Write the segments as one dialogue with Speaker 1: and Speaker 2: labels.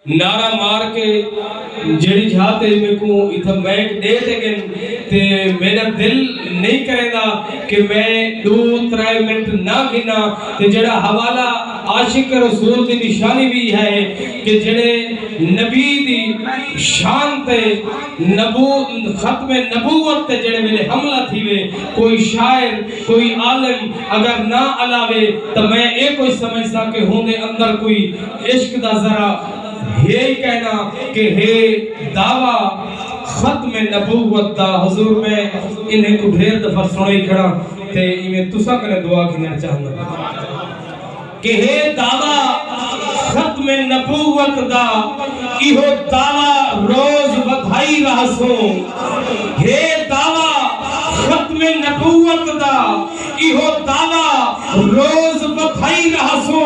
Speaker 1: نعرہ مار کے جڑی جھاتے میں کو اتھا میک دے دیں تے میرا دل نہیں کرے دا کہ میں 2-3 منٹ نہ گنا تے جڑا حوالہ عاشق رسول دی نشانی بھی ہے کہ جڑے نبی دی شان تے ختم نبوت تے جڑے میرے حملہ تھی وے کوئی شاعر کوئی عالم اگر نہ علاوے تو میں ایک کوئی سمجھتا کہ ہوں دے اندر کوئی عشق دا ذرا یہ کہنا کہ ہے دعویٰ ختم نبوت دا حضور میں انہیں کو ڈھیر دفعہ سنائی کھڑا تے انہیں تسا کرے دعا کرنا چاہنا کہ ہے دعویٰ ختم نبوت دا ایہو دعویٰ روز بدھائی رہا سو ہے دعویٰ ختم نبوت دا ایہو دعویٰ روز بدھائی رہا سو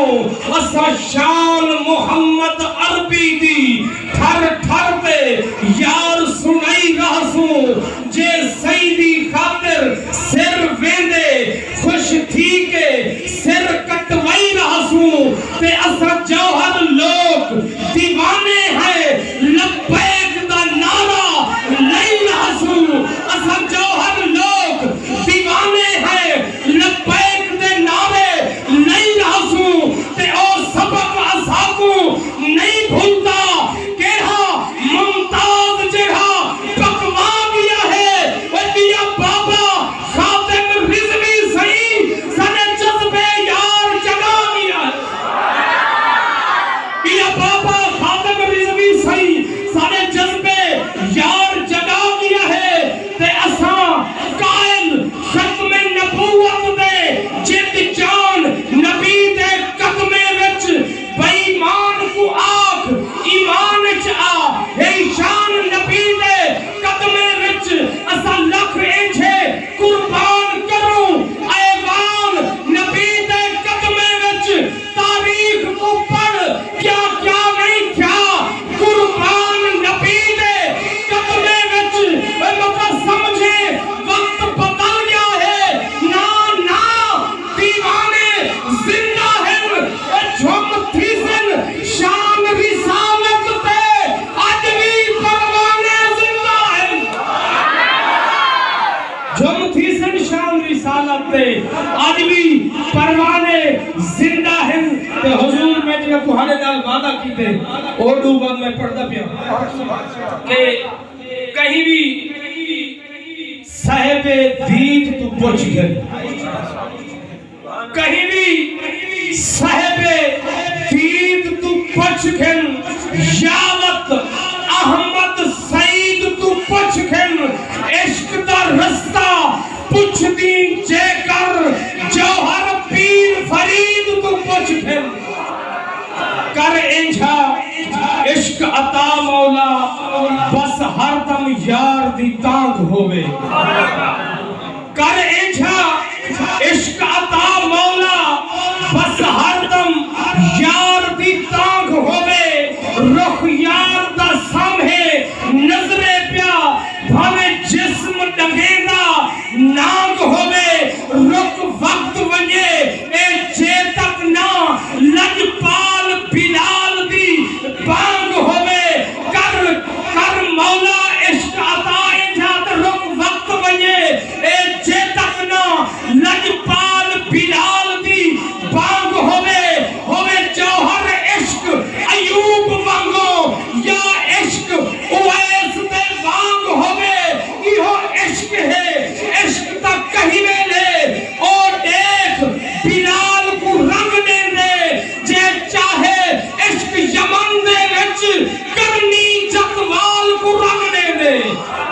Speaker 1: اسا شان محمد عربی دی تھر تھر تے یار سنائی رہا سو جے سیدی خاطر سر ویندے خوش تھی کے سر کٹوائی رہا سو تے اسا جوہر لوگ دیوانے ہیں لبیک دا نعرہ لئی رہا سو اسا جوہر لوگ دیوانے ہیں لبیک دے نعرے لئی رہا سو تے او سبق اسا کو نہیں بھولتا کہ ہاں ممتاز جہاں پکوا گیا ہے وہ دیا بابا خاتم رضوی صحیح سنے جذبے یار جگا گیا دیا بابا خاتم رضوی صحیح سنے جذبے یار جگا گیا ہے تے اساں قائل ختم نبوت دے جت جان نبی دے قدمے وچ بے ایمان کو آکھ ایمان وچ آ ہے شان نبی دے قدمے وچ اسا لکھ انجھے قربان کروں ایوان نبی دے قدمے وچ تاریخ کو پڑھ کیا کیا نہیں کیا قربان نبی دے قدمے وچ مکہ سمجھے وقت بدل گیا ہے نا دیوانے زندہ ہیں جھم تھی سن شان رسالت تے آج بھی پروانے زندہ ہیں جھم تھی سن شان رسالت تے آج بھی پروانے زندہ ہیں تے حضور میں جنہا تمہارے نال وعدہ کیتے اردو بعد میں پڑھتا پیا کہ کہیں بھی صاحب دید تو پوچھ گئے کہیں بھی صاحب دید تو پوچھ گئے یاوت احمد سعید تو پوچھ گئے عشق دا رستہ پوچھ دین جے کر جوہر پیر فرید تو پوچھ گئے کر انجھا عشق عطا مولا بس ہر دم یار دی تانگ ہوئے کر انجھا عشق عطا مولا بس ہر دم یار دی تانگ ہوئے رخ یار دا سامنے نظرے پیا بھاوے جسم ڈگینا نانگ ہوئے رخ وقت ونجے اے جے تک نا لجپال بلال دی بانگ ہوئے کر مولا عشق عطا انجھا رخ وقت ونجے اے جے تک نا لجپال بلال دی بانگ ہوئے جوہر عشق ایوب وانگو یا عشق اویس دے وانگ ہوئے ایہو عشق ہے عشق تک کہیں میں لے اور دیکھ بلال کو رنگ دے دے جے چاہے عشق یمن دے وچ کرنی جتوال کو رنگ دے دے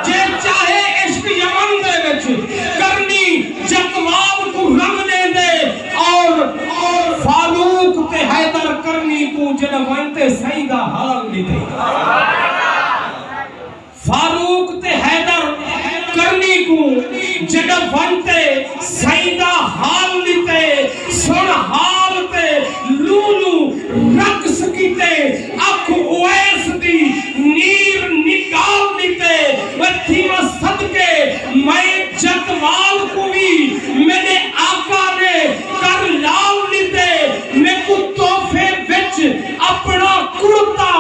Speaker 1: جے چاہے عشق یمن دے وچ کرنی جتوال کو رنگ دے دے اور فاروق تے حیدر کرنی کو جنوانتے سیدہ حال لیتے فاروق تے حیدر کرنی کو جنوانتے سیدہ حال لیتے سن حال تے لولو رقص کیتے اکھ اویس دی نیر نکال لیتے ویتھیمہ صدقے میں جتوال کو بھی میرے آقا نے کر لال لیتے میں کو توفے وچ اپنا کرتا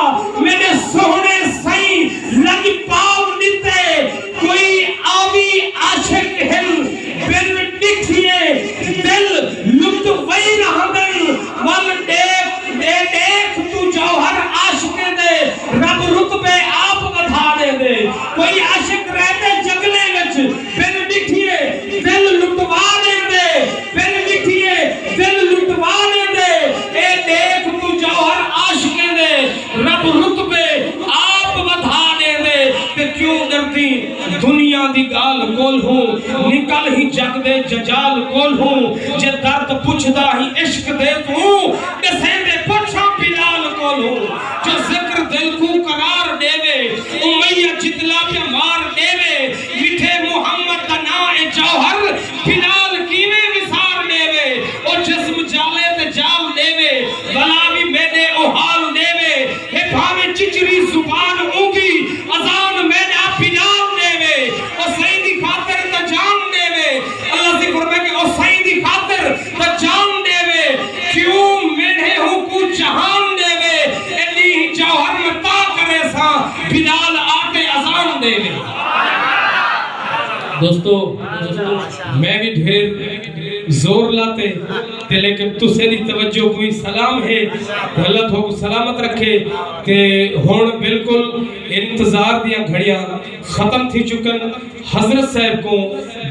Speaker 1: دی گال کول ہوں نکل ہی جگ دے ججال کول ہوں جے درد پچھدا ہی عشق دے تو دسے دے پچھا بلال کول ہوں جو ذکر دل کو قرار دے وے امیہ جتلا پہ مار دے وے میٹھے محمد دا نام جوہر بلال کیویں وسار دے وے او جسم جالے تے جال دے وے بلا بھی میرے او حال دے وے ہے بھاویں چچری زبان اونگی اذان میرا بلال دے وے او سیدی خاطر تا جان دے وے اللہ سے فرمائے کہ او سیدی خاطر تا جان دے وے کیوں میرے ہوں کو جہان دے وے ایلی جوہر میں تا کرے سا بلال آتے اذان دے وے دوستو میں بھی ڈھیر زور لاتے تے لیکن تسے دی توجہ کوئی سلام ہے اللہ تو کو سلامت رکھے تے ہون بالکل انتظار دیا گھڑیاں ختم تھی چکن حضرت صاحب کو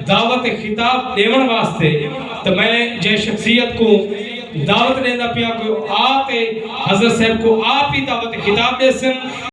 Speaker 1: دعوت خطاب دیون واسطے تو میں جے شخصیت کو دعوت دینا پیا کو آتے حضرت صاحب کو آپ ہی دعوت خطاب دے سن